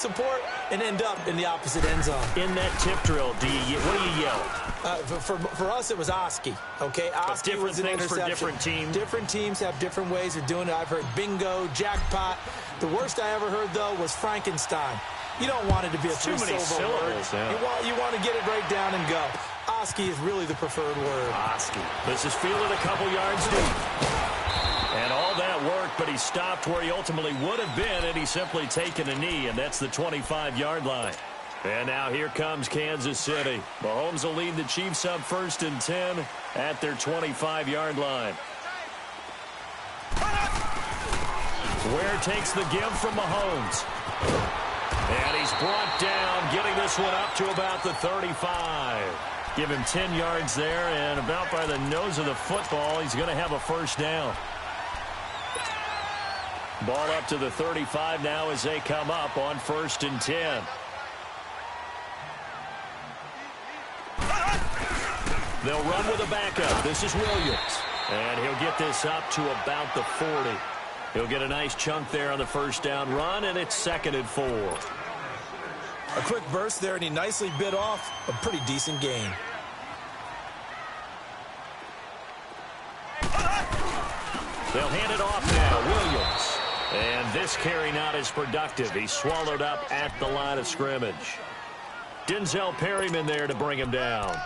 support and end up in the opposite end zone. In that tip drill, what do you yell? For us, it was Oski. Okay, Oski was an interception. For different teams. Different teams have different ways of doing it. I've heard bingo, jackpot. The worst I ever heard, though, was Frankenstein. You don't want it to be a too many syllables. Yeah. You want to get it right down and go. Oski is really the preferred word. Oski. This is fielded a couple yards deep. And all that worked, but he stopped where he ultimately would have been, and he's simply taken a knee, and that's the 25-yard line. And now here comes Kansas City. Mahomes will lead the Chiefs up 1st and 10 at their 25-yard line. Ware takes the give from Mahomes. And he's brought down, getting this one up to about the 35. Give him 10 yards there, and about by the nose of the football, he's going to have a first down. Ball up to the 35 now as they come up on 1st and 10. They'll run with a backup. This is Williams. And he'll get this up to about the 40. He'll get a nice chunk there on the first down run, and it's 2nd and 4. A quick burst there, and he nicely bit off a pretty decent gain. They'll hand it off now. Williams. And this carry not as productive. He's swallowed up at the line of scrimmage. Denzel Perryman there to bring him down.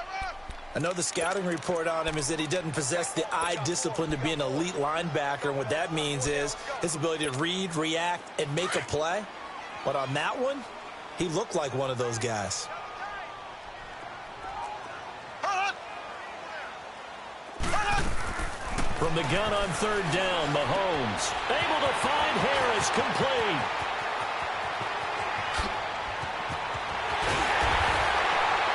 I know the scouting report on him is that he doesn't possess the eye discipline to be an elite linebacker, and what that means is his ability to read, react, and make a play. But on that one, he looked like one of those guys. From the gun on 3rd down, Mahomes able to find Harris, complete.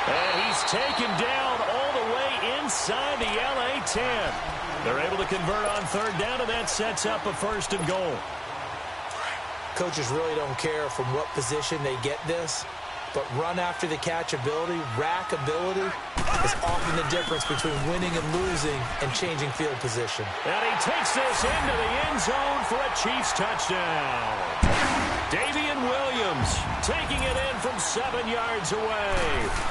And he's taken down all the way inside the LA 10. They're able to convert on 3rd down, and that sets up a 1st and goal. Coaches really don't care from what position they get this, but run after the catch ability, rack ability, is often the difference between winning and losing and changing field position. And he takes this into the end zone for a Chiefs touchdown. Davian Williams taking it in from 7 yards away.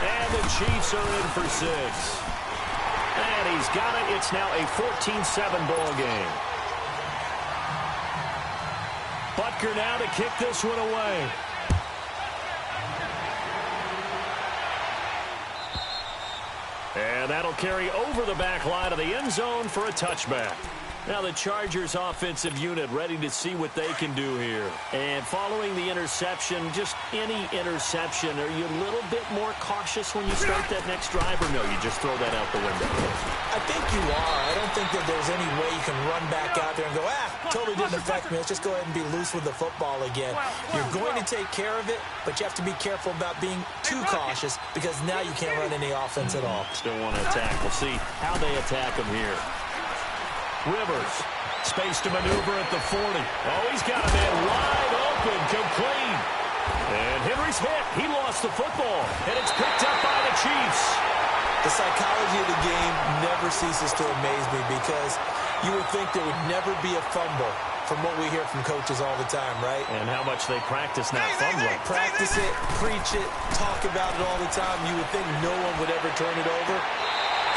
And the Chiefs are in for 6. And he's got it. It's now a 14-7 ball game. Butker now to kick this one away. And that'll carry over the back line of the end zone for a touchback. Now the Chargers offensive unit ready to see what they can do here. And following the interception, just any interception, are you a little bit more cautious when you start that next drive, or no, you just throw that out the window? I think you are. I don't think that there's any way you can run back out there and go, totally didn't affect me. Let's just go ahead and be loose with the football again. You're going to take care of it, but you have to be careful about being too cautious because now you can't run any offense at all. Still want to attack. We'll see how they attack him here. Rivers, space to maneuver at the 40. Oh, he's got a man wide open, complete. And Henry's hit. He lost the football, and it's picked up by the Chiefs. The psychology of the game never ceases to amaze me because you would think there would never be a fumble from what we hear from coaches all the time, right? And how much they practice not fumbling. Practice it, preach it, talk about it all the time. You would think no one would ever turn it over.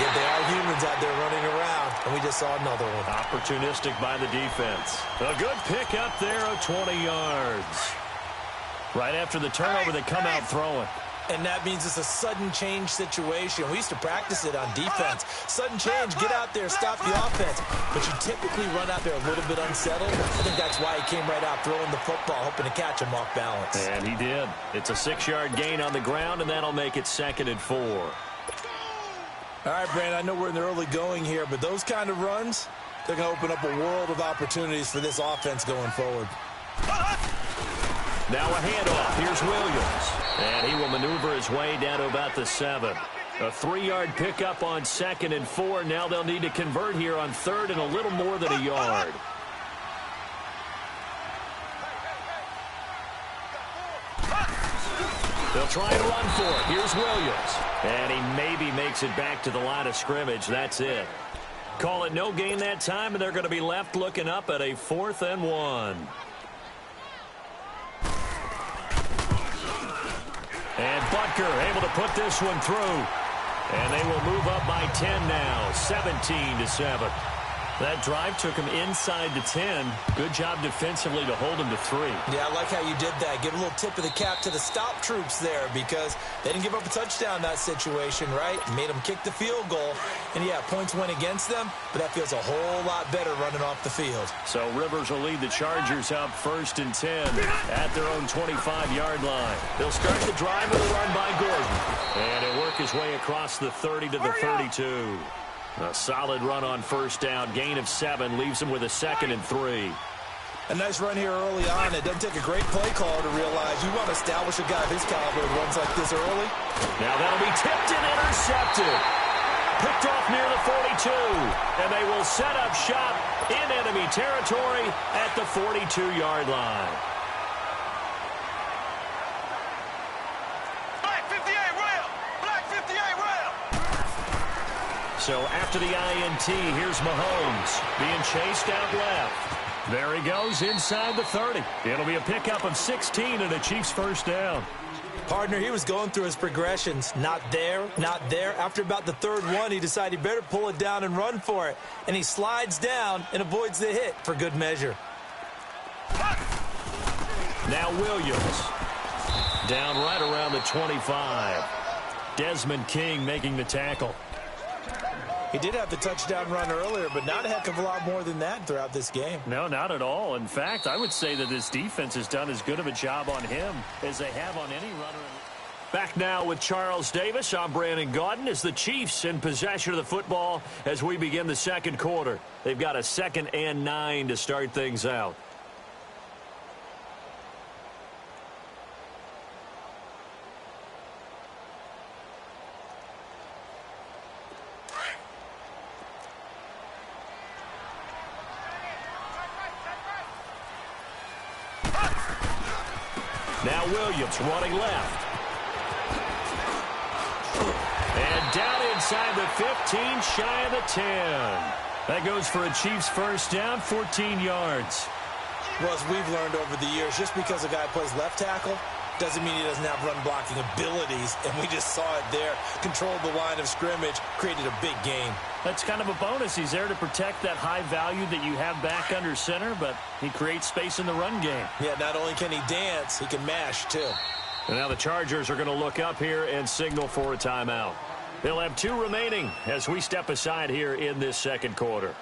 Yet they are humans out there running around, and we just saw another one. Opportunistic by the defense. A good pick up there of 20 yards. Right after the turnover, they come out throwing. And that means it's a sudden change situation. We used to practice it on defense. Sudden change, get out there, stop the offense. But you typically run out there a little bit unsettled. I think that's why he came right out throwing the football, hoping to catch him off balance. And he did. It's a 6-yard gain on the ground, and that'll make it 2nd and 4. All right, Brandon, I know we're in the early going here, but those kind of runs, they're going to open up a world of opportunities for this offense going forward. Now a handoff. Here's Williams. And he will maneuver his way down to about the 7. A 3-yard pickup on 2nd and 4. Now they'll need to convert here on 3rd and a little more than a yard. They'll try and run for it. Here's Williams. And he maybe makes it back to the line of scrimmage. That's it. Call it no gain that time, and they're going to be left looking up at a 4th and 1. And Butker able to put this one through. And they will move up by 10 now, 17-7. That drive took him inside the 10. Good job defensively to hold him to 3. Yeah, I like how you did that. Give a little tip of the cap to the stop troops there because they didn't give up a touchdown in that situation, right? Made them kick the field goal. And, yeah, points went against them, but that feels a whole lot better running off the field. So Rivers will lead the Chargers up 1st and 10 at their own 25-yard line. They'll start the drive with a run by Gordon. And he'll work his way across the 30 to the 32. A solid run on 1st down. Gain of 7 leaves him with a 2nd and 3. A nice run here early on. It doesn't take a great play caller to realize you want to establish a guy of his caliber who runs like this early. Now that'll be tipped and intercepted. Picked off near the 42. And they will set up shop in enemy territory at the 42-yard line. So after the INT, here's Mahomes being chased out left. There he goes inside the 30. It'll be a pickup of 16 and a Chiefs 1st down. Partner, he was going through his progressions. Not there, not there. After about the 3rd one, he decided he better pull it down and run for it. And he slides down and avoids the hit for good measure. Now Williams. Down right around the 25. Desmond King making the tackle. He did have the touchdown run earlier, but not a heck of a lot more than that throughout this game. No, not at all. In fact, I would say that this defense has done as good of a job on him as they have on any runner. Back now with Charles Davis. I'm Brandon Gaudin as the Chiefs in possession of the football as we begin the 2nd quarter. They've got a 2nd and 9 to start things out. Now Williams running left. And down inside the 15, shy of the 10. That goes for a Chiefs 1st down, 14 yards. Well, as we've learned over the years, just because a guy plays left tackle doesn't mean he doesn't have run-blocking abilities, and we just saw it there. Controlled the line of scrimmage, created a big gain. That's kind of a bonus. He's there to protect that high value that you have back under center, but he creates space in the run game. Yeah, not only can he dance, he can mash, too. And now the Chargers are going to look up here and signal for a timeout. They'll have 2 remaining as we step aside here in this 2nd quarter.